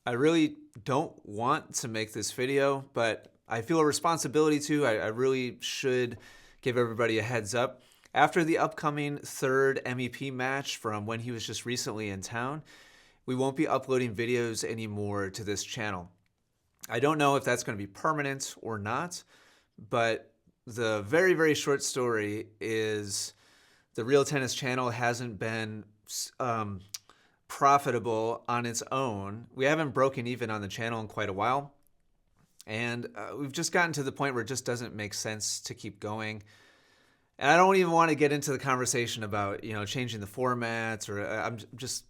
I really don't want to make this video, but I feel a responsibility to. I really should give everybody a heads up. After the upcoming third MEP match from when he was just recently in town, we won't be uploading videos anymore to this channel. I don't know if that's going to be permanent or not, but the very, very short story is the Real Tennis channel hasn't been profitable on its own. We haven't broken even on the channel in quite a while. And we've just gotten to the point where it just doesn't make sense to keep going. And I don't even want to get into the conversation about, changing the formats, or I'm just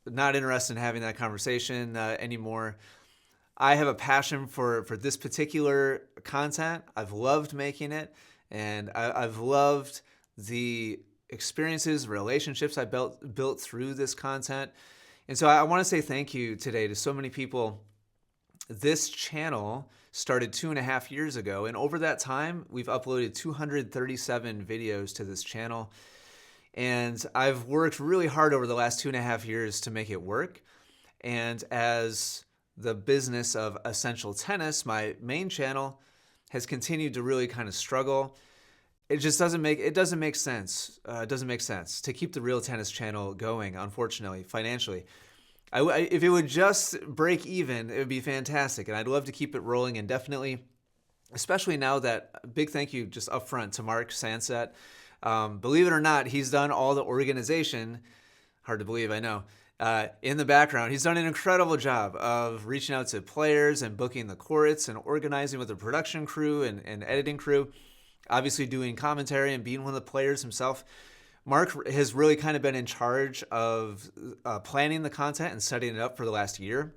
not interested in having that conversation anymore. I have a passion for this particular content. I've loved making it, and I've loved the experiences, relationships I built through this content. And so I want to say thank you today to so many people. This channel started 2.5 years ago, and over that time, we've uploaded 237 videos to this channel. And I've worked really hard over the last 2.5 years to make it work. And as the business of Essential Tennis, my main channel, has continued to really kind of struggle. It just doesn't make sense. It doesn't make sense to keep the Real Tennis channel going, unfortunately, financially. If it would just break even, it would be fantastic, and I'd love to keep it rolling indefinitely, especially now that, big thank you just up front to Mark Sanset. Believe it or not, he's done all the organization, hard to believe, I know, in the background. He's done an incredible job of reaching out to players and booking the courts and organizing with the production crew and editing crew, obviously doing commentary and being one of the players himself. Mark has really kind of been in charge of planning the content and setting it up for the last year.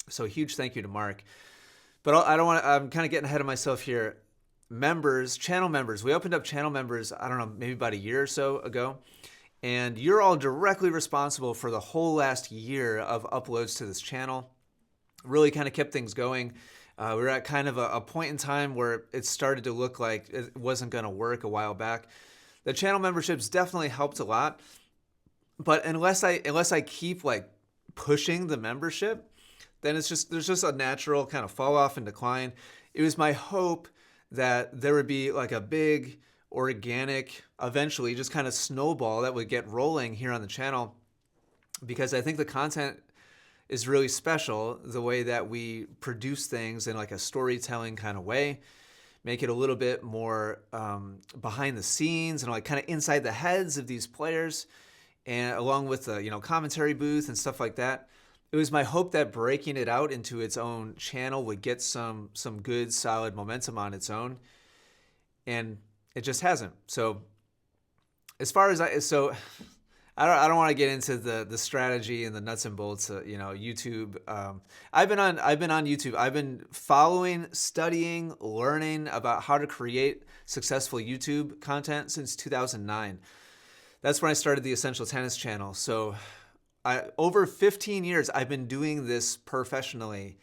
So huge thank you to Mark. But I'm kind of getting ahead of myself here. Channel members, we opened up channel members, I don't know, maybe about a year or so ago. And you're all directly responsible for the whole last year of uploads to this channel. Really kind of kept things going. We were at kind of a point in time where it started to look like it wasn't going to work a while back. The channel memberships definitely helped a lot. But unless I keep like pushing the membership, then there's just a natural kind of fall off and decline. It was my hope that there would be like a big organic, eventually just kind of snowball that would get rolling here on the channel, because I think the content is really special, the way that we produce things in like a storytelling kind of way, make it a little bit more behind the scenes and like kind of inside the heads of these players, and along with the commentary booth and stuff like that. It was my hope that breaking it out into its own channel would get some good solid momentum on its own, and it just hasn't. So as far as I don't want to get into the strategy and the nuts and bolts of, YouTube. I've been on YouTube. I've been following, studying, learning about how to create successful YouTube content since 2009. That's when I started the Essential Tennis channel. So over 15 years, I've been doing this professionally.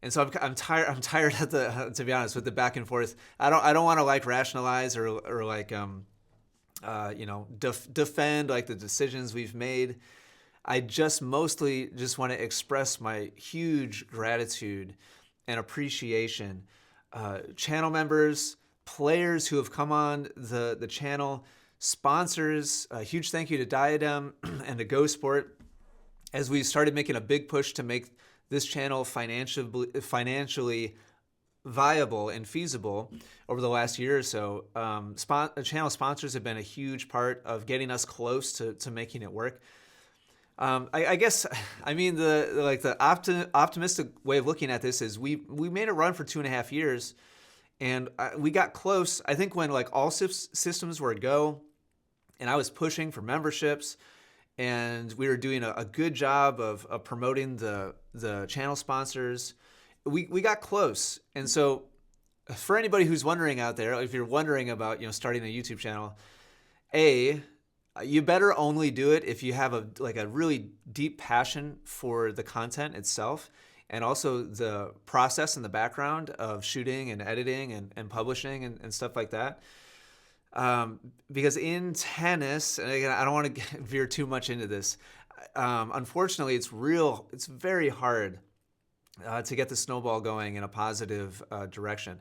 And so I'm tired. I'm tired to be honest, with the back and forth. I don't want to like rationalize or like defend like the decisions we've made. I mostly want to express my huge gratitude and appreciation. Channel members, players who have come on the channel, sponsors. A huge thank you to Diadem and to Go Sport, as we started making a big push to make this channel financially viable and feasible over the last year or so. Channel sponsors have been a huge part of getting us close to making it work. I guess, the optimistic way of looking at this is we made a run for 2.5 years, and we got close. I think when like all systems were a go, and I was pushing for memberships, and we were doing a good job of promoting the channel sponsors. We got close. And so for anybody who's wondering out there, if you're wondering about starting a YouTube channel, you better only do it if you have a really deep passion for the content itself, and also the process in the background of shooting and editing and publishing and stuff like that. Because in tennis, and again, I don't want to veer too much into this, unfortunately, it's very hard to get the snowball going in a positive direction.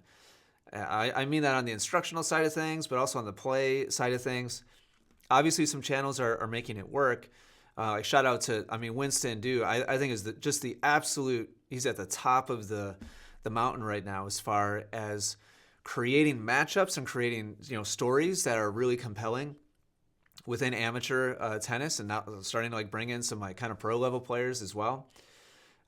I mean that on the instructional side of things, but also on the play side of things. Obviously, some channels are making it work. Like shout out to, Winston Dew. I think is just the absolute. He's at the top of the mountain right now as far as creating matchups and creating stories that are really compelling within amateur tennis, and now starting to like bring in some like kind of pro level players as well.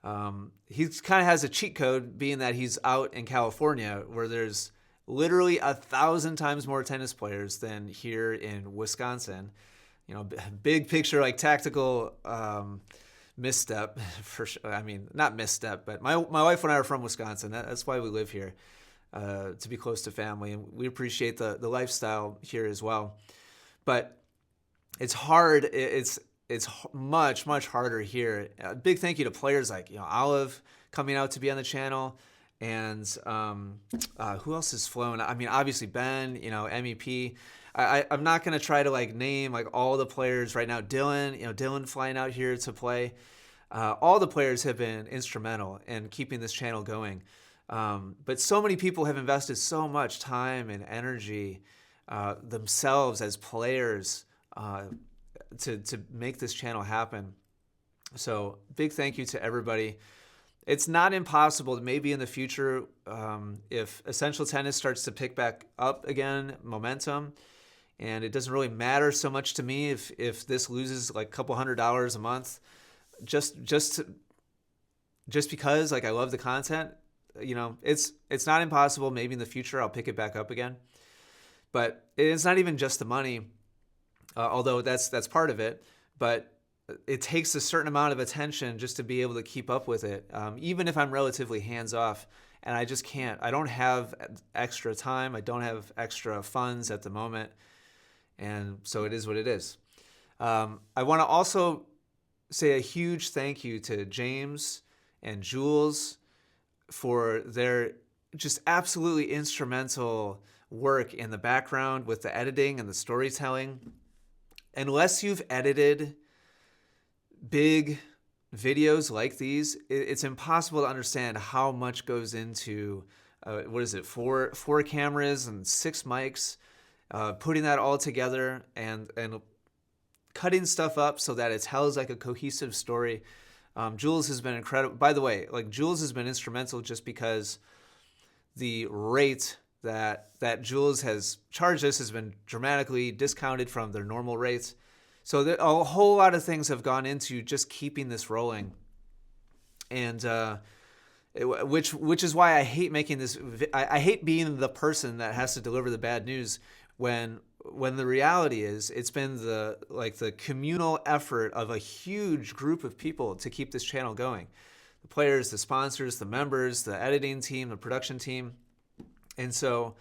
He kind of has a cheat code, being that he's out in California, where there's literally 1,000 times more tennis players than here in Wisconsin. Big picture, like tactical misstep for sure. I mean, not misstep, but my wife and I are from Wisconsin. That's why we live here, to be close to family, and we appreciate the lifestyle here as well. But it's hard. It's much harder here. A big thank you to players like Olive coming out to be on the channel, and who else has flown? I mean, obviously Ben, MEP. I'm not gonna try to like name like all the players right now. Dylan flying out here to play. All the players have been instrumental in keeping this channel going. But so many people have invested so much time and energy themselves as players to make this channel happen. So big thank you to everybody. It's not impossible that maybe in the future, if Essential Tennis starts to pick back up again, momentum, and it doesn't really matter so much to me if this loses like a couple $100 a month, just because like I love the content, it's not impossible. Maybe in the future I'll pick it back up again. But it's not even just the money, although that's part of it. But it takes a certain amount of attention just to be able to keep up with it, even if I'm relatively hands off. And I just can't. I don't have extra time. I don't have extra funds at the moment. And so it is what it is. I want to also say a huge thank you to James and Jules for their just absolutely instrumental work in the background with the editing and the storytelling. Unless you've edited big videos like these, it's impossible to understand how much goes into four cameras and 6 mics, putting that all together and cutting stuff up so that it tells like a cohesive story. Jules has been incredible. By the way, like Jules has been instrumental just because the rate that Jules has charged us has been dramatically discounted from their normal rates. So a whole lot of things have gone into just keeping this rolling, and which is why I hate making this. I hate being the person that has to deliver the bad news when the reality is it's been the communal effort of a huge group of people to keep this channel going. The players, the sponsors, the members, the editing team, the production team, and so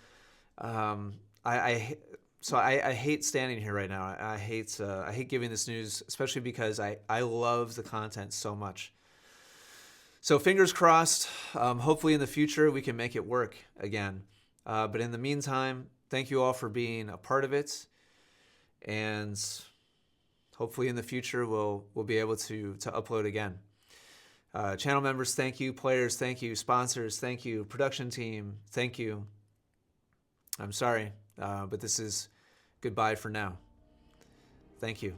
I hate standing here right now. I hate giving this news, especially because I love the content so much. So fingers crossed. Hopefully in the future we can make it work again. But in the meantime, thank you all for being a part of it, and hopefully in the future we'll be able to upload again. Channel members, thank you. Players, thank you. Sponsors, thank you. Production team, thank you. I'm sorry, but this is goodbye for now. Thank you.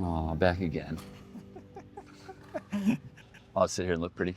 Aw, back again. I'll sit here and look pretty.